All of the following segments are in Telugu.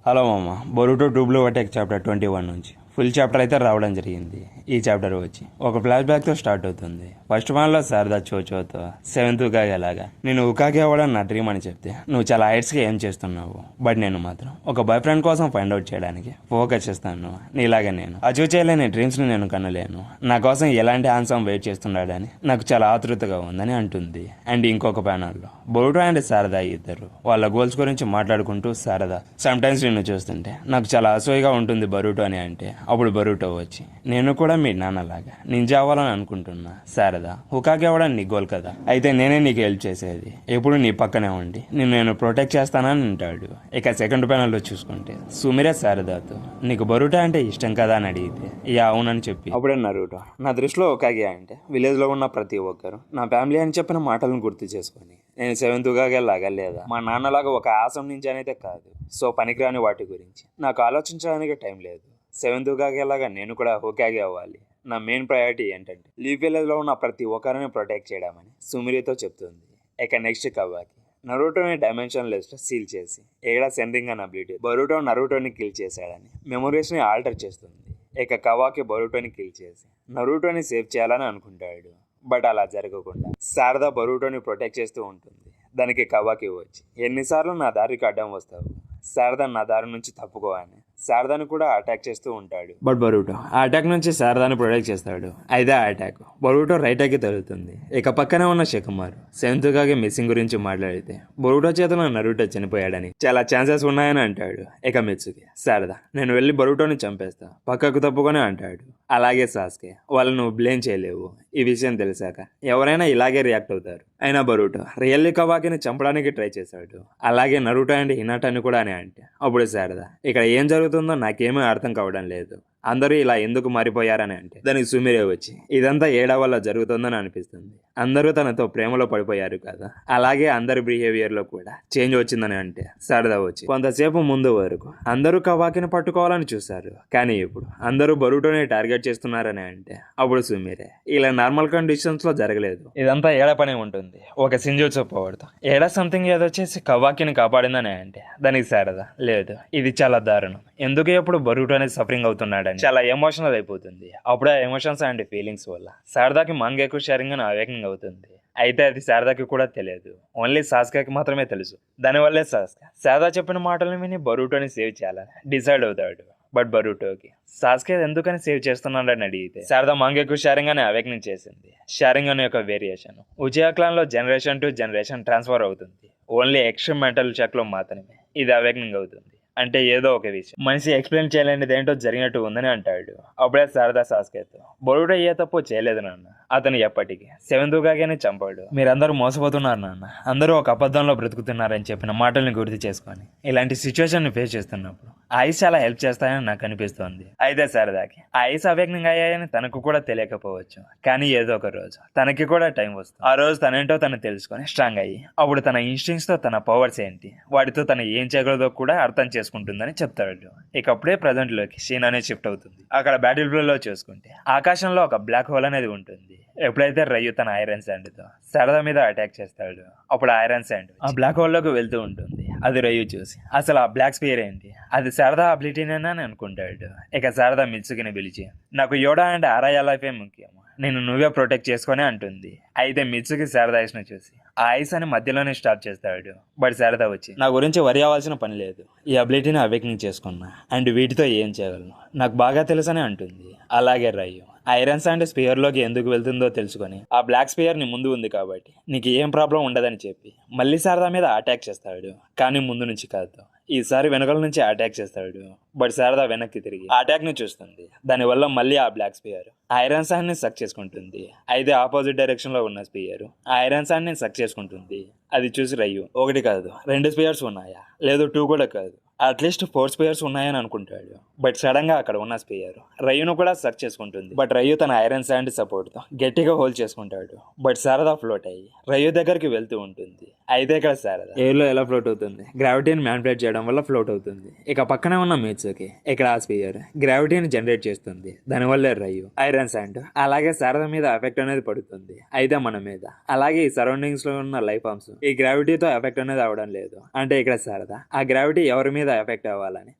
హలో మామ, బొరుటో ట్యూబ్లో అటాక్ చాప్టర్ 21 నుంచి ఫుల్ చాప్టర్ అయితే రావడం జరిగింది. ఈ చాప్టర్ వచ్చి ఒక ఫ్లాష్ బ్యాక్తో స్టార్ట్ అవుతుంది. ఫస్ట్ వన్లో శారదా చోచోతో సెవెంత్ ఉకాగే లాగా నేను ఉకాగే అవ్వడం నా డ్రీమ్ అని చెప్తే నువ్వు చాలా హైట్స్గా ఏం చేస్తున్నావు, బట్ నేను మాత్రం ఒక బాయ్ ఫ్రెండ్ కోసం ఫైండ్ అవుట్ చేయడానికి ఫోకస్ చేస్తాను. నీలాగే నేను అచీవ్ చేయలేని డ్రీమ్స్ని నేను కనలేను. నా కోసం ఎలాంటి ఆన్సర్ వెయిట్ చేస్తున్నాడని నాకు చాలా ఆతృతగా ఉందని అంటుంది. అండ్ ఇంకొక ప్యానల్లో బొరుటో అండ్ శారదా ఇద్దరు వాళ్ళ గోల్స్ గురించి మాట్లాడుకుంటూ, శారదా సమ్ టైమ్స్ నిన్ను చూస్తుంటే నాకు చాలా అసూయగా ఉంటుంది బరుటో అని అంటే, అప్పుడు బరుటో వచ్చి నేను కూడా మీ నాన్నలాగా నింజా అవ్వాలని అనుకుంటున్నా శారదా, హుకాకి అవ్వడం నీ గోల్ కదా, అయితే నేనే నీకు హెల్ప్ చేసేది, ఎప్పుడు నీ పక్కనే ఉండి నేను ప్రొటెక్ట్ చేస్తానని అంటాడు. ఇక సెకండ్ ప్యానల్లో చూసుకుంటే సుమిరే శారదాతో నీకు బరుటో అంటే ఇష్టం కదా అని అడిగితే యా అవునని చెప్పి, అప్పుడే నరుటో నా దృష్టిలో హుకాగే అంటే విలేజ్లో ఉన్న ప్రతి ఒక్కరు నా ఫ్యామిలీ అని చెప్పిన మాటలను గుర్తు చేసుకొని నేను సెవెంత్ ఉకాగే లాగా లేదా మా నాన్నలాగా ఒక ఆసం నుంచి అయితే కాదు, సో పనికిరాని వాటి గురించి నాకు ఆలోచించడానికి టైం లేదు. సెవెంత్ ఉకాగే లాగా నేను కూడా హుకాగే అవ్వాలి. నా మెయిన్ ప్రయారిటీ ఏంటంటే లీఫ్ విలేజ్లో ఉన్న ప్రతి ఒక్కరిని ప్రొటెక్ట్ చేయడమని సుమిరితో చెప్తుంది. ఇక నెక్స్ట్ కవాకి నరుటోని డైమెన్షన్ లిస్ట్ సీల్ చేసి ఏడా సెండింగ్ అన్న అబిలిటీ బరుటో నరుటోని కిల్ చేశాడని మెమొరీస్ని ఆల్టర్ చేస్తుంది. ఇక కవాకి బరుటోని కిల్ చేసి నరుటోని సేవ్ చేయాలని అనుకుంటాడు. బట్ అలా జరగకుండా శారదా బరుటోని ప్రొటెక్ట్ చేస్తూ ఉంటుంది. దానికి కవాకి వచ్చి ఎన్నిసార్లు నా దారికి అడ్డం వస్తావు, శారదా నా దారి నుంచి తప్పుకో అని శారదాని కూడా అటాక్ చేస్తూ ఉంటాడు. బట్ బరుటో ఆ అటాక్ నుంచి శారదాని ప్రొటెక్ట్ చేస్తాడు. అయితే ఆ అటాక్ బరుటో రైటాకి తగులుతుంది. ఇక పక్కనే ఉన్న శకుమారు సెవెంత్గాగే మిస్సింగ్ గురించి మాట్లాడితే బరుటో చేతిలో నరుటో చనిపోయాడని చాలా ఛాన్సెస్ ఉన్నాయని అంటాడు. ఇక మిత్సుకి శారదా నేను వెళ్ళి బరుటోని చంపేస్తా, పక్కకు తప్పుకొని అంటాడు. అలాగే సాస్కే వాళ్ళు నువ్వు బ్లేమ్ చేయలేవు, ఈ విషయం తెలిసాక ఎవరైనా ఇలాగే రియాక్ట్ అవుతారు. అయినా బరుటో రియల్లీ కవాకిని చంపడానికి ట్రై చేశాడు. అలాగే నరుటో అండ్ హినాటాని కూడా అని అంటే అప్పుడు శారదా ఇక్కడ ఏం జరుగుతుందో నాకేమీ అర్థం కావడం లేదు, అందరూ ఇలా ఎందుకు మారిపోయారని అంటే దానికి సుమిరే వచ్చి ఇదంతా ఏడా వల్ల జరుగుతుందని అనిపిస్తుంది, అందరూ తనతో ప్రేమలో పడిపోయారు కదా, అలాగే అందరి బిహేవియర్లో కూడా చేంజ్ వచ్చిందని అంటే శారదా వచ్చి కొంతసేపు ముందు వరకు అందరూ కవాకిని పట్టుకోవాలని చూశారు, కానీ ఇప్పుడు అందరూ బరుటోని టార్గెట్ చేస్తున్నారని అంటే అప్పుడు సుమిరే ఇలా నార్మల్ కండిషన్స్ లో జరగలేదు, ఇదంతా ఏడ పని ఉంటుంది ఒక సింజూట్సో పవర్తో ఏడా సంథింగ్ ఏదో చేసి కవాకిని కాపాడిందని అంటే దానికి శారదా లేదు ఇది చాలా దారుణం, ఎందుకు ఎప్పుడు బరుటోనే సఫరింగ్ అవుతున్నాడు చాలా ఎమోషనల్ అయిపోతుంది. అప్పుడు ఆ ఎమోషన్స్ అండ్ ఫీలింగ్స్ వల్ల శారదాకి మాంగేకు షేరింగ్ అని అవేకింగ్ అవుతుంది. అయితే అది శారదాకి కూడా తెలియదు, ఓన్లీ సాస్కాకి మాత్రమే తెలుసు. దానివల్లే సాస్కా శారదా చెప్పిన మాటలను విని బరుటోని సేవ్ చేయాలని డిసైడ్ అవుతాడు. బట్ బరుటోకి సాస్కే ఎందుకని సేవ్ చేస్తున్నాడని అడిగితే శారదా మాంగేకు షేరింగ్ అని అవేకింగ్ చేసింది. షేరింగ్ అనే ఒక వేరియేషన్ ఉచియా క్లాన్ లో జనరేషన్ టు జనరేషన్ ట్రాన్స్ఫర్ అవుతుంది. ఓన్లీ ఎక్స్ట్రీమ్ మెంటల్ చెక్ లో మాత్రమే ఇది అవేకింగ్ అవుతుంది. అంటే ఏదో ఒక విషయం మనిషి ఎక్స్ప్లెయిన్ చేయలేనిది ఏంటో జరిగినట్టు ఉందని అంటాడు. అప్పుడే శారదా సాస్కేతో బరుటో ఏ తప్పు చేయలేదు నాన్న, అతను ఎప్పటికీ సెవెంత్ ఉకాగేని చంపాడు, మీరందరూ మోసపోతున్నారు నాన్న, అందరూ ఒక అబద్ధంలో బ్రతుకుతున్నారని చెప్పిన మాటల్ని గుర్తు చేసుకొని ఇలాంటి సిచ్యువేషన్ ని ఫేస్ చేస్తున్నప్పుడు ఆ ఐస్ చాలా హెల్ప్ చేస్తాయని నాకు అనిపిస్తోంది. అయితే శారదాకి ఆ ఐస్ అవేక్నింగ్ అయ్యాయని తనకు కూడా తెలియకపోవచ్చు, కానీ ఏదో ఒక రోజు తనకి కూడా టైం వస్తుంది. ఆ రోజు తనేంటో తను తెలుసుకొని స్ట్రాంగ్ అయ్యి అప్పుడు తన ఇన్స్టింక్ట్స్ తో తన పవర్స్ ఏంటి వాటితో తను ఏం చేయగలదో కూడా అర్థం చేసుకుంటుందని చెప్తాడు. ఇక అప్పుడే ప్రజెంట్ లోకి సీన్ అనేది షిఫ్ట్ అవుతుంది. అక్కడ బ్యాటిల్ ఫీల్డ్ లో చూసుకుంటే ఆకాశంలో ఒక బ్లాక్ హోల్ అనేది ఉంటుంది. ఎప్పుడైతే రయ్యు తన ఐరన్ శాండ్ తో శారదా మీద అటాక్ చేస్తాడు, అప్పుడు ఐరన్ శాండ్ ఆ బ్లాక్ హోల్ లోకి వెళ్తూ ఉంటుంది. అది రయ్యు చూసి అసలు ఆ బ్లాక్ స్పియర్ ఏంటి, అది శారదా అబిలిటీనేనా అని అనుకుంటాడు. ఇక శారదా మిత్సుకిని పిలిచి నాకు యోడా అండ్ ఆరాయా లైఫే ముఖ్యం, నేను నువ్వే ప్రొటెక్ట్ చేసుకొని అంటుంది. అయితే మిత్సుకి శారదా ఐస్ను చూసి ఆ ఐస్ అని మధ్యలోనే స్టాప్ చేస్తాడు. బట్ శారదా వచ్చి నా గురించి వరి అవ్వాల్సిన పని లేదు, ఈ అబిలిటీని అవేకింగ్ చేసుకున్నా అండ్ వీటితో ఏం చేయగలను నాకు బాగా తెలుసని అంటుంది. అలాగే రయ్యు ఐరన్ శాండ్ స్పియర్ లోకి ఎందుకు వెళ్తుందో తెలుసుకొని ఆ బ్లాక్ స్పియర్ ని ముందు ఉంది కాబట్టి నీకు ఏం ప్రాబ్లం ఉండదని చెప్పి మళ్ళీ శారదా మీద అటాక్ చేస్తాడు. కానీ ముందు నుంచి కాదు, ఈసారి వెనకల నుంచి అటాక్ చేస్తాడు. బట్ శారదా వెనక్కి తిరిగి అటాక్ ని చూస్తుంది. దానివల్ల మళ్ళీ ఆ బ్లాక్ స్పియర్ ఐరన్ శాండ్ ని సక్ చేసుకుంటుంది. అయితే ఆపోజిట్ డైరెక్షన్ లో ఉన్న స్పియర్ ఐరన్ శాండ్ ని సక్ చేసుకుంటుంది. అది చూసి రయ్యు ఒకటి కాదు 2 స్పియర్స్ ఉన్నాయా, లేదు 2 కూడా కాదు, అట్లీస్ట్ 4 స్పియర్స్ ఉన్నాయని అనుకుంటాడు. బట్ సడన్ గా అక్కడ ఉన్న స్పియర్ రయ్యును కూడా సర్చ్ చేసుకుంటుంది. బట్ రయ్యు తన ఐరన్ శాండ్ సపోర్ట్ తో గట్టిగా హోల్డ్ చేసుకుంటాడు. బట్ శారదా ఫ్లోట్ అయ్యి రయ్యు దగ్గరికి వెళ్తూ ఉంటుంది. అయితే ఇక్కడ శారదా ఎయిర్ లో ఎలా ఫ్లోట్ అవుతుంది, గ్రావిటీని మ్యానిపులేట్ చేయడం వల్ల ఫ్లోట్ అవుతుంది. ఇక పక్కనే ఉన్న మీట్సుకి ఇక్కడ ఆ స్పియర్ గ్రావిటీని జనరేట్ చేస్తుంది. దానివల్ల రయ్యు ఐరన్ శాండ్ అలాగే శారదా మీద ఎఫెక్ట్ అనేది పడుతుంది. అయితే మన మీద అలాగే ఈ సరౌండింగ్స్ లో ఉన్న లైఫ్ ఫామ్స్ ఈ గ్రావిటీతో ఎఫెక్ట్ అనేది అవడం లేదు. అంటే ఇక్కడ శారదా ఆ గ్రావిటీ ఎవరి మీద మీద ఎఫెక్ట్ అవ్వాలని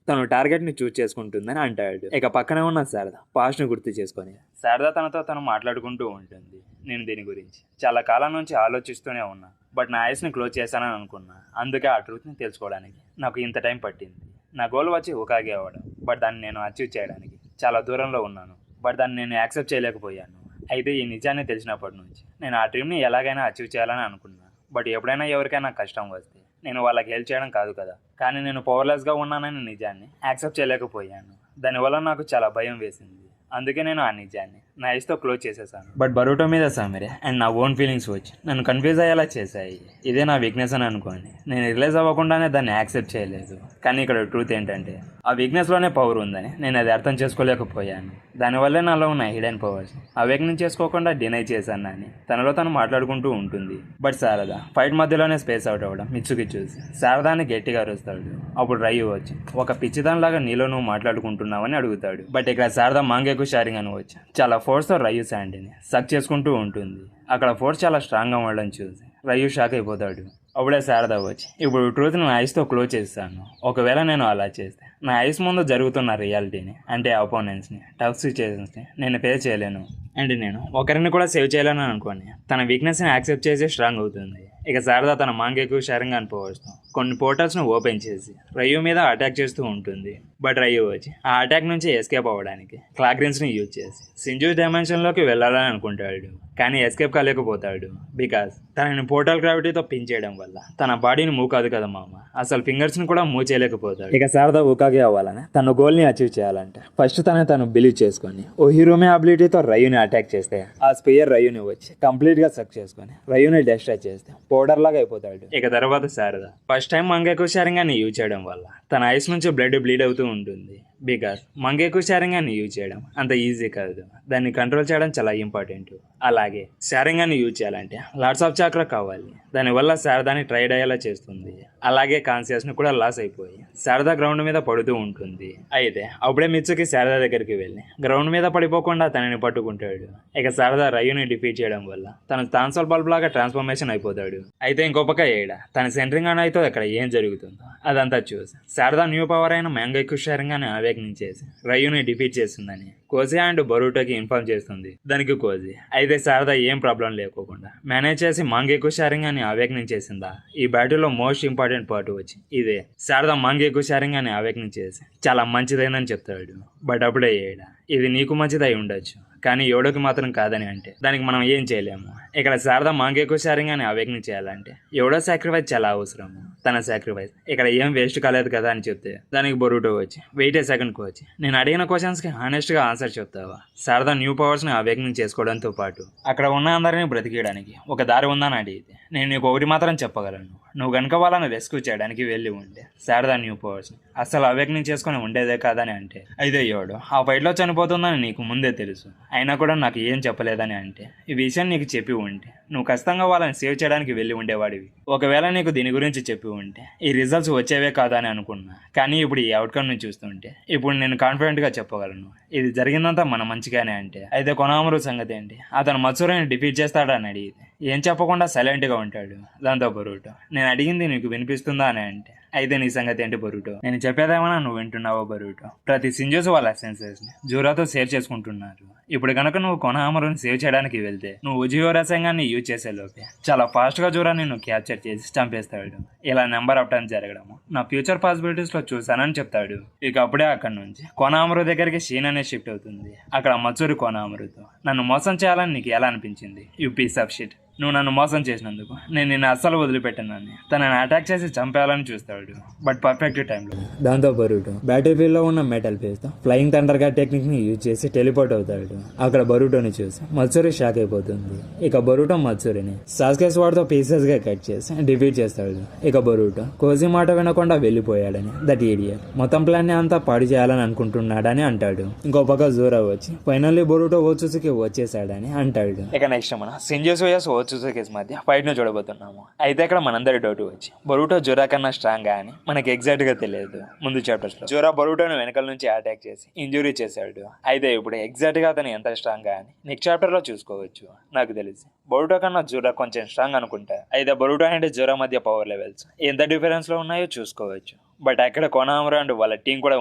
తను టార్గెట్ ని చూస్ చేసుకుంటుందని అంటాడు. ఇక పక్కనే ఉన్న శారద పాస్ట్ ని గుర్తు చేసుకొని శారద తనతో తను మాట్లాడుకుంటూ ఉంటుంది. నేను దీని గురించి చాలా కాలం నుంచి ఆలోచిస్తూనే ఉన్నా, బట్ నా ఐస్ని క్లోజ్ చేశానని అనుకున్నా. అందుకే ఆ ట్రూత్ని తెలుసుకోవడానికి నాకు ఇంత టైం పట్టింది. నా గోల్ వచ్చి ఉకాగి అవ్వడం, బట్ దాన్ని నేను అచీవ్ చేయడానికి చాలా దూరంలో ఉన్నాను. బట్ దాన్ని నేను యాక్సెప్ట్ చేయలేకపోయాను. అయితే ఈ నిజాన్ని తెలిసినప్పటి నుంచి నేను ఆ డ్రీమ్ని ఎలాగైనా అచీవ్ చేయాలని అనుకున్నాను. బట్ ఎప్పుడైనా ఎవరికైనా కష్టం వస్తే నేను వాళ్ళకి హెల్ప్ చేయడం కాదు కదా, కానీ నేను పవర్లెస్గా ఉన్నానని నిజాన్ని యాక్సెప్ట్ చేయలేకపోయాను. దానివల్ల నాకు చాలా భయం వేసింది. అందుకే నేను ఆ నిజాన్ని నా ఐస్తో క్లోజ్ చేసేసాను. బట్ బరూటో మీద సామెరే అండ్ నా ఓన్ ఫీలింగ్స్ వచ్చి నన్ను కన్ఫ్యూజ్ అయ్యేలా చేశాయి. ఇదే నా వీక్నెస్ అని అనుకోండి. నేను రిలైజ్ అవ్వకుండానే దాన్ని యాక్సెప్ట్ చేయలేదు. కానీ ఇక్కడ ట్రూత్ ఏంటంటే ఆ వీక్నెస్లోనే పవర్ ఉందని నేను అది అర్థం చేసుకోలేకపోయాను. దానివల్లే నాలో ఉన్న హిడెన్ పవర్స్ అవేక్నింగ్ చేసుకోకుండా డినై చేశాను అని తనలో తను మాట్లాడుకుంటూ ఉంటుంది. బట్ శారద ఫైట్ మధ్యలోనే స్పేస్ అవుట్ అవ్వడం మిత్సుకి చూసి శారదాన్ని గట్టిగా అరుస్తాడు. అప్పుడు రయ్యు వచ్చి ఒక పిచ్చిదానిలాగా నీలో నువ్వు మాట్లాడుకుంటున్నావని అడుగుతాడు. బట్ ఇక్కడ శారద మాంగేకు షారింగ్ అని వచ్చి చాలా ఫోర్స్తో రయ్యు శాండీని సక్ చేసుకుంటూ ఉంటుంది. అక్కడ ఫోర్స్ చాలా స్ట్రాంగ్గా ఉండడం చూసి రయ్యు షాక్ అయిపోతాడు. అప్పుడే శారద వచ్చి ఇప్పుడు ట్రూత్ని నా ఐస్తో క్లోజ్ చేస్తాను. ఒకవేళ నేను అలా చేస్తే నా ఐస్ ముందు జరుగుతున్న రియాలిటీని అంటే అపోనెంట్స్ని టఫ్ సిచ్యుయేషన్స్ని నేను ఫేస్ చేయలేను. అండ్ నేను ఒకరిని కూడా సేవ్ చేయలేను అనుకోని తన వీక్నెస్ని యాక్సెప్ట్ చేసి స్ట్రాంగ్ అవుతుంది. ఇక శారద తన మాంగేకు షారింగ్ అని పోవడం కొన్ని పోర్టల్స్ను ఓపెన్ చేసి రయ్యు మీద అటాక్ చేస్తూ ఉంటుంది. బట్ రయ్యు వచ్చి ఆ అటాక్ నుంచి ఎస్కేప్ అవ్వడానికి క్లాగ్రిన్స్ని యూజ్ చేసి సింజు డైమెన్షన్లోకి వెళ్ళాలని అనుకుంటాడు. కానీ ఎస్కేప్ కాలేకపోతాడు. బికాస్ తనని పోర్టల్ గ్రావిటీతో పిన్ చేయడం వల్ల తన బాడీని మూవ్ కాదు కదా మామ, అసలు ఫింగర్స్ని కూడా మూవ్ చేయలేకపోతాడు. ఇక శారద ఉకాగే అవ్వాలని తన గోల్ని అచీవ్ చేయాలంటే ఫస్ట్ తను బిలీవ్ చేసుకొని ఓ హీరోమే అబిలిటీతో రయ్యుని అటాక్ చేస్తే ఆ స్పియర్ రయ్యుని వచ్చి కంప్లీట్గా సక్ చేసుకొని రయ్యుని డిస్ట్రాక్ట్ చేస్తే పౌడర్ లాగా అయిపోతాడు. ఇక తర్వాత శారద ఫస్ట్ టైం మంగేకు షారింగాన్ని యూజ్ చేయడం వల్ల తన ఐస్ నుంచి బ్లీడ్ అవుతూ ఉంటుంది. బికాస్ మంగేకు షారింగాన్ని యూజ్ చేయడం అంత ఈజీ కాదు, దాన్ని కంట్రోల్ చేయడం చాలా ఇంపార్టెంట్. అలాగే షారింగాన్ని యూజ్ చేయాలంటే లాట్స్ ఆఫ్ చాక్రా కావాలి. దానివల్ల శారదాని ట్రైడ్ అయ్యేలా చేస్తుంది. అలాగే కాన్షియస్ని కూడా లాస్ అయిపోయి శారద గ్రౌండ్ మీద పడుతూ ఉంటుంది. అయితే అప్పుడే మిత్సుకి శారద దగ్గరికి వెళ్ళి గ్రౌండ్ మీద పడిపోకుండా తనని పట్టుకుంటాడు. ఇక శారద రయ్యుని డిఫీట్ చేయడం వల్ల తను థాన్సల్ బల్బ్ లాగా ట్రాన్స్ఫర్మేషన్ అయిపోతాడు. అయితే ఇంకో పక్క ఏడ తన సెంటరింగ్ అని అయితే ఇక్కడ ఏం జరుగుతుందో అదంతా చూసి శారద న్యూ పవర్ అయిన మ్యాంగైకు షారింగాన్ని అవేక్నించేసి రయ్యుని డిఫీట్ చేస్తుందని కోజీ అండ్ బరూటోకి ఇన్ఫార్మ్ చేస్తుంది. దానికి కోజీ అయితే శారద ఏం ప్రాబ్లం లేకోకుండా మేనేజ్ చేసి మాంగేకు షారింగాన్ని అవేక్నింగ్ చేసిందా, ఈ బ్యాటిల్లో మోస్ట్ ఇంపార్టెంట్ పార్ట్ వచ్చి ఇదే. శారద మాంగేకు షారింగాన్ని అవేక్నింగ్ చేసి చాలా మంచిదైందని చెప్తాడు. బట్ అప్పుడే ఏడ ఇది నీకు మంచిదై ఉండొచ్చు కానీ ఎవడోకి మాత్రం కాదని అంటే దానికి మనం ఏం చేయలేము. ఇక్కడ శారద మాంగేకు షారింగాన్ని అవేక్నింగ్ చేయాలంటే ఎవడో సాక్రిఫైస్ చాలా అవసరము. తన సాక్రిఫైస్ ఇక్కడ ఏం వేస్ట్ కాలేదు కదా అని చెప్తే దానికి బొరూటో వచ్చి వెయిట్ ఏ సెకండ్ కోచ్, నేను అడిగిన క్వశ్చన్స్కి హానెస్ట్గా ఆన్సర్ చెప్తావా? శారద న్యూ పవర్స్ని అవేక్నింగ్ చేసుకోవడంతో పాటు అక్కడ ఉన్న అందరినీ బ్రతికేయడానికి ఒక దారి ఉందని అడిగితే నేను నీకు ఒకటి మాత్రం చెప్పగలను, నువ్వు కనుక వాళ్ళని రెస్క్యూ చేయడానికి వెళ్ళి ఉంటే శారద న్యూ పవర్స్ని అస్సలు అవేక్నింగ్ చేసుకొని ఉండేదే కాదని అంటే అయితే ఎవడు ఆ ఫైట్లో చనిపోతుందని నీకు ముందే తెలుసు అయినా కూడా నాకు ఏం చెప్పలేదని అంటే ఈ విషయం నీకు చెప్పి ఉంటే నువ్వు ఖచ్చితంగా వాళ్ళని సేవ్ చేయడానికి వెళ్ళి ఉండేవాడివి. ఒకవేళ నీకు దీని గురించి చెప్పి ఉంటే ఈ రిజల్ట్స్ వచ్చేవే కాదని అనుకున్నా. కానీ ఇప్పుడు ఈ అవుట్కమ్ని చూస్తుంటే ఇప్పుడు నేను కాన్ఫిడెంట్గా చెప్పగలను ఇది జరిగిందంతా మన మంచిగానే అంటే అయితే కొనామరు సంగతి ఏంటి, అతను మత్సూరిని డిఫీట్ చేస్తాడని అడిగితే ఏం చెప్పకుండా సైలెంట్గా ఉంటాడు. దాంతో బరూటో నేను అడిగింది నీకు వినిపిస్తుందా అని అంటే అయితే నీ సంగతి ఏంటి బరూటో, నేను చెప్పేదేమన్నా నువ్వు వింటున్నావో బరూటో? ప్రతి సింజోస్ వాళ్ళ సెన్సెస్ని జూరాతో షేర్ చేసుకుంటున్నారు. ఇప్పుడు కనుక నువ్వు కొనహామరుని సేవ్ చేయడానికి వెళ్తే నువ్వు ఉజియో రసాయనాన్ని యూజ్ చేసే లోపే చాలా ఫాస్ట్గా జూరాన్ని నువ్వు క్యాప్చర్ చేసి చంపేస్తాడు. ఇలా నెంబర్ ఆఫ్ టైమ్స్ జరగడము నా ఫ్యూచర్ పాసిబిలిటీస్లో చూసానని చెప్తాడు. ఇక అప్పుడే అక్కడ నుంచి కొనహామరు దగ్గరికి షీన్ అనే షిఫ్ట్ అవుతుంది. అక్కడ మత్సూరి కొనహామరుతో నన్ను మోసం చేయాలని నీకు ఎలా అనిపించింది? యూ పీస్ ఆఫ్ షిట్, నువ్వు నన్ను మోసం చేసినందుకు నేను నిన్ను అస్సలు వదిలిపెట్టానని తనని అటాక్ చేసి చంపేయాలని చూస్తాడు. బట్ పర్ఫెక్ట్ టైంలో దాంతో బరూటో బ్యాటిల్ ఫీల్డ్ లో ఉన్న మెటల్ ఫేస్ తో ఫ్లయింగ్ థండర్ గా టెక్నిక్ ని యూజ్ చేసి టెలిపోర్ట్ అవుతాడు. అక్కడ బరూటోని చూసి మత్సూరి షాక్ అయిపోతుంది. ఇక బరూటో మత్సూరిని సాస్కే స్వార్డ్ తో పీసెస్ గా కట్ చేసి డిఫీట్ చేస్తాడు. ఇక బరూటో కోజీ మాట వినకుండా వెళ్ళిపోయాడని దట్ ఇడియట్ మొత్తం ప్లాన్ ని అంతా పాడు చేయాలని అనుకుంటున్నాడని అంటాడు. ఇంకో పక్క జోరా వచ్చి ఫైనల్లీ బరూటో ఓచుసుకి వచ్చేసాడని అంటాడు. ఇక నెక్స్ట్ మన సింజోస్ వర్సెస్ ఓచుసుకి మధ్య ఫైట్ ను చూడబోతున్నాము. అయితే ఇక్కడ మనందరి డౌట్ వచ్చి బరూటో జోరా కన్నా స్ట్రాంగ్ గా అని మనకి ఎగ్జాక్ట్ గా తెలియదు. ముందు చాప్టర్స్ లో జోరా బరూటోని వెనకాల నుంచి అటాక్ చేసి ఇంజురీ చేశాడు. అయితే ఇప్పుడు ఎగ్జాక్ట్ గా అతను ఎంత స్ట్రాంగ్ గా అని నెక్స్ట్ చాప్టర్ లో చూసుకోవచ్చు. నాకు తెలిసి బొరుటో కన్నా జోరా కొంచెం స్ట్రాంగ్ అనుకుంటా. అయితే బొరుటో అండ్ జోరా మధ్య పవర్ లెవెల్స్ ఎంత డిఫరెన్స్లో ఉన్నాయో చూసుకోవచ్చు. బట్ అక్కడ కొనామరా అండ్ వాళ్ళ టీం కూడా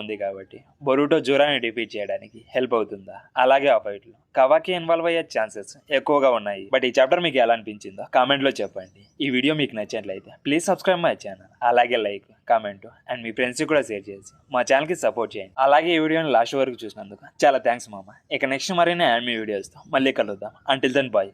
ఉంది కాబట్టి బొరుటో జోరాని డిఫీట్ చేయడానికి హెల్ప్ అవుతుందా? అలాగే ఆ ఫైట్లో కవాకి ఇన్వాల్వ్ అయ్యే ఛాన్సెస్ ఎక్కువగా ఉన్నాయి. బట్ ఈ చాప్టర్ మీకు ఎలా అనిపించిందో కామెంట్లో చెప్పండి. ఈ వీడియో మీకు నచ్చినట్లయితే ప్లీజ్ సబ్స్క్రైబ్ మై ఛానల్. అలాగే లైక్, కామెంట్ అండ్ మీ ఫ్రెండ్స్కి కూడా షేర్ చేసి మా ఛానల్కి సపోర్ట్ చేయండి. అలాగే ఈ వీడియోని లాస్ట్ వరకు చూసినందుకు చాలా థ్యాంక్స్ మామ. ఇక నెక్స్ట్ మరిన్ని యానిమే వీడియోస్తో మళ్ళీ కలుద్దాం. Until then bye.